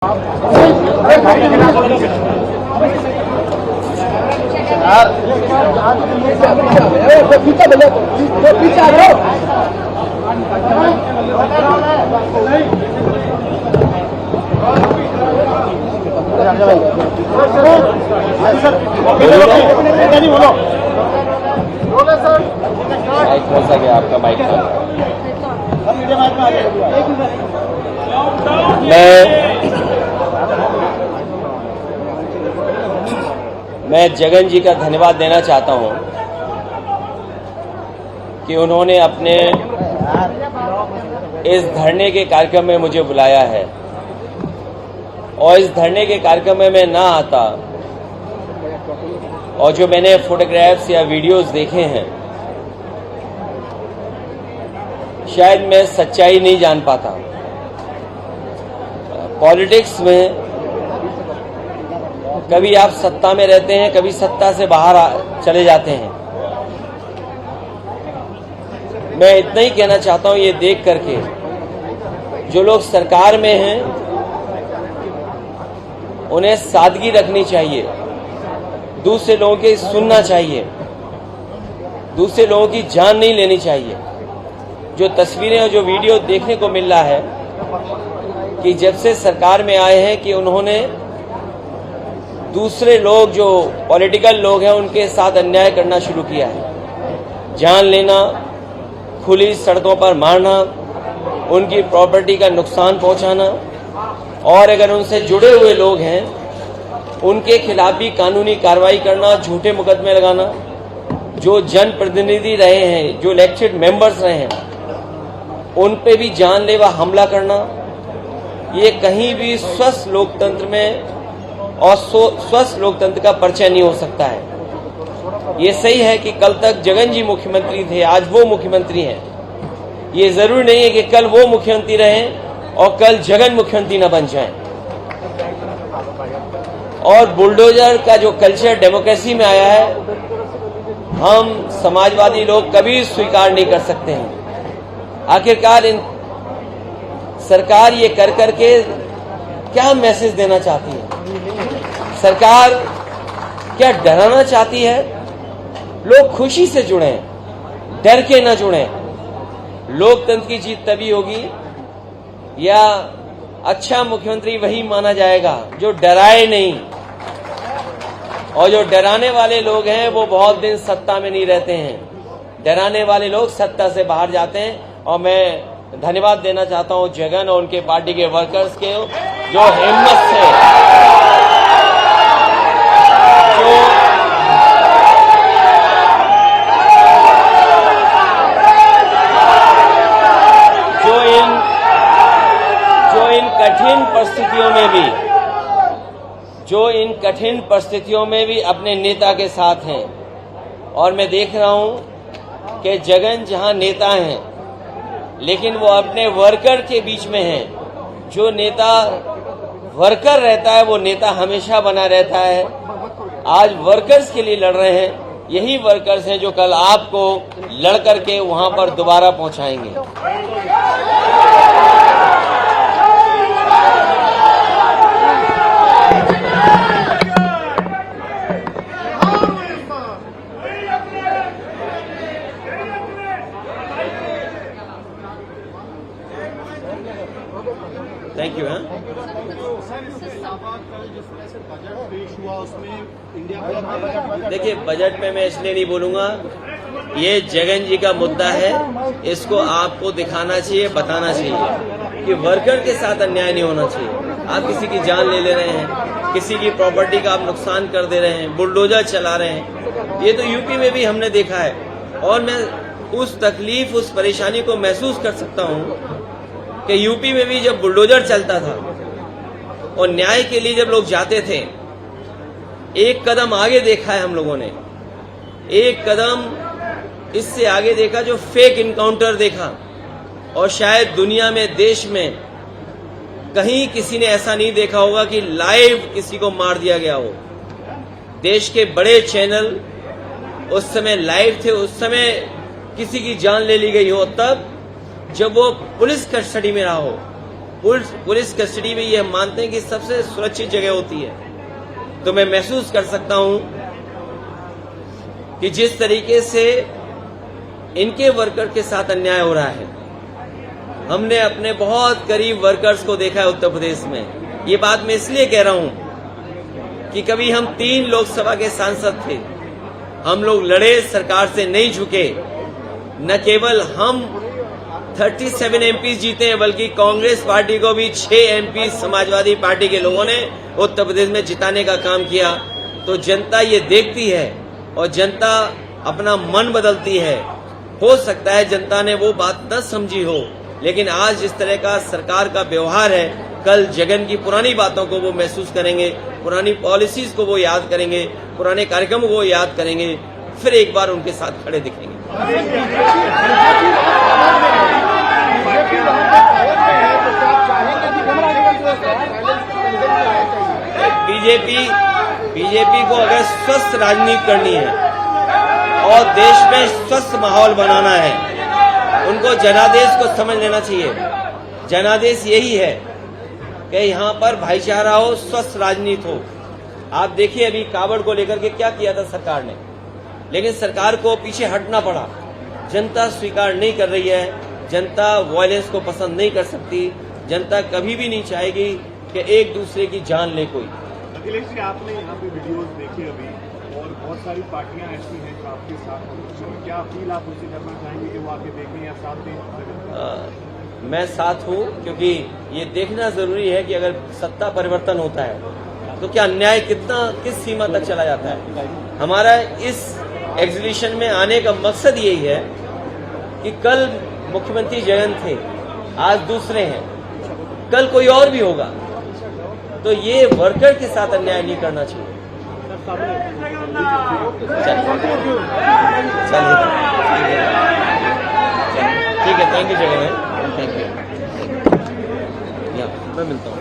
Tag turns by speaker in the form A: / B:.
A: पीछे आ जाओ।
B: माइक कौन सा गया आपका? माइक मैं जगन जी का धन्यवाद देना चाहता हूं कि उन्होंने अपने इस धरने के कार्यक्रम में मुझे बुलाया है और इस धरने के कार्यक्रम में मैं ना आता और जो मैंने फोटोग्राफ्स या वीडियोस देखे हैं शायद मैं सच्चाई नहीं जान पाता। पॉलिटिक्स में कभी आप सत्ता में रहते हैं, कभी सत्ता से बाहर चले जाते हैं। मैं इतना ही कहना चाहता हूं, ये देख करके जो लोग सरकार में हैं उन्हें सादगी रखनी चाहिए, दूसरे लोगों की सुनना चाहिए, दूसरे लोगों की जान नहीं लेनी चाहिए। जो तस्वीरें और जो वीडियो देखने को मिल रहा है कि जब से सरकार में आए हैं कि उन्होंने दूसरे लोग जो पॉलिटिकल लोग हैं उनके साथ अन्याय करना शुरू किया है। जान लेना, खुली सड़कों पर मारना, उनकी प्रॉपर्टी का नुकसान पहुंचाना और अगर उनसे जुड़े हुए लोग हैं उनके खिलाफ भी कानूनी कार्रवाई करना, झूठे मुकदमे लगाना। जो जनप्रतिनिधि रहे हैं, जो इलेक्टेड मेंबर्स रहे हैं, उन पे भी जानलेवा हमला करना, ये कहीं भी स्वस्थ लोकतंत्र में और स्वस्थ लोकतंत्र का परिचय नहीं हो सकता है। ये सही है कि कल तक जगन जी मुख्यमंत्री थे, आज वो मुख्यमंत्री हैं। ये जरूरी नहीं है कि कल वो मुख्यमंत्री रहें और कल जगन मुख्यमंत्री न बन जाएं। और बुलडोजर का जो कल्चर डेमोक्रेसी में आया है, हम समाजवादी लोग कभी स्वीकार नहीं कर सकते हैं। आखिरकार सरकार ये कर करके क्या मैसेज देना चाहती है? सरकार क्या डराना चाहती है? लोग खुशी से जुड़ें, डर के न जुड़ें। लोकतंत्र की जीत तभी होगी या अच्छा मुख्यमंत्री वही माना जाएगा जो डराए नहीं। और जो डराने वाले लोग हैं वो बहुत दिन सत्ता में नहीं रहते हैं। डराने वाले लोग सत्ता से बाहर जाते हैं। और मैं धन्यवाद देना चाहता हूं जगन और उनके पार्टी के वर्कर्स के, जो हिम्मत से इन कठिन परिस्थितियों में भी अपने नेता के साथ हैं। और मैं देख रहा हूं कि जगन जहां नेता हैं लेकिन वो अपने वर्कर के बीच में हैं। जो नेता वर्कर रहता है वो नेता हमेशा बना रहता है। आज वर्कर्स के लिए लड़ रहे हैं, यही वर्कर्स हैं जो कल आपको लड़ करके वहां पर दोबारा पहुंचाएंगे। Thank you. देखिए, बजट में मैं इसलिए नहीं बोलूंगा, ये जगन जी का मुद्दा है, इसको आपको दिखाना चाहिए, बताना चाहिए कि वर्कर के साथ अन्याय नहीं होना चाहिए। आप किसी की जान ले रहे हैं, किसी की प्रॉपर्टी का आप नुकसान कर दे रहे हैं, बुलडोजर चला रहे हैं। ये तो यूपी में भी हमने देखा है। और मैं उस तकलीफ, उस परेशानी को महसूस कर सकता हूं कि यूपी में भी जब बुलडोजर चलता था और न्याय के लिए जब लोग जाते थे, एक कदम आगे देखा है हम लोगों ने, एक कदम इससे आगे देखा जो फेक इनकाउंटर देखा। और शायद दुनिया में, देश में कहीं किसी ने ऐसा नहीं देखा होगा कि लाइव किसी को मार दिया गया हो। देश के बड़े चैनल उस समय लाइव थे, उस समय किसी की जान ले ली गई हो, तब जब वो पुलिस कस्टडी में रहा हो। पुलिस कस्टडी में ये हम मानते हैं कि सबसे सुरक्षित जगह होती है। तो मैं महसूस कर सकता हूं कि जिस तरीके से इनके वर्कर के साथ अन्याय हो रहा है, हमने अपने बहुत करीब वर्कर्स को देखा है उत्तर प्रदेश में। ये बात मैं इसलिए कह रहा हूं कि कभी हम 3 लोकसभा के सांसद थे, हम लोग लड़े, सरकार से नहीं झुके। न केवल हम 37 एमपी जीते हैं, बल्कि कांग्रेस पार्टी को भी 6 एमपी समाजवादी पार्टी के लोगों ने उत्तर प्रदेश में जिताने का काम किया। तो जनता ये देखती है और जनता अपना मन बदलती है। हो सकता है जनता ने वो बात न समझी हो, लेकिन आज जिस तरह का सरकार का व्यवहार है, कल जगन की पुरानी बातों को वो महसूस करेंगे, पुरानी पॉलिसीज को वो याद करेंगे, पुराने कार्यक्रमों को याद करेंगे, फिर एक बार उनके साथ खड़े दिखेंगे। बीजेपी को अगर स्वस्थ राजनीति करनी है और देश में स्वस्थ माहौल बनाना है, उनको जनादेश को समझ लेना चाहिए। जनादेश यही है कि यहाँ पर भाईचारा हो, स्वस्थ राजनीति हो। आप देखिए अभी कावड़ को लेकर के क्या किया था सरकार ने, लेकिन सरकार को पीछे हटना पड़ा। जनता स्वीकार नहीं कर रही है, जनता वायलेंस को पसंद नहीं कर सकती, जनता कभी भी नहीं चाहेगी कि एक दूसरे की जान ले कोई।
C: अखिलेश जी, आपने यहाँ पे वीडियोस देखे अभी, और बहुत सारी पार्टियां ऐसी हैं जो आपके साथ हैं। क्या अपील आप उनसे करना चाहेंगे कि वो आके देखें या साथ दें?
B: मैं साथ हूँ, क्योंकि ये देखना जरूरी है कि अगर सत्ता परिवर्तन होता है तो क्या अन्याय किस सीमा तक चला जाता है। हमारा इस एग्जीबिशन में आने का मकसद यही है कि कल मुख्यमंत्री जगन थे, आज दूसरे हैं, कल कोई और भी होगा। तो ये वर्कर के साथ अन्याय नहीं करना चाहिए। चलिए ठीक है, thank you Jagan, thank you. मैं मिलता हूँ।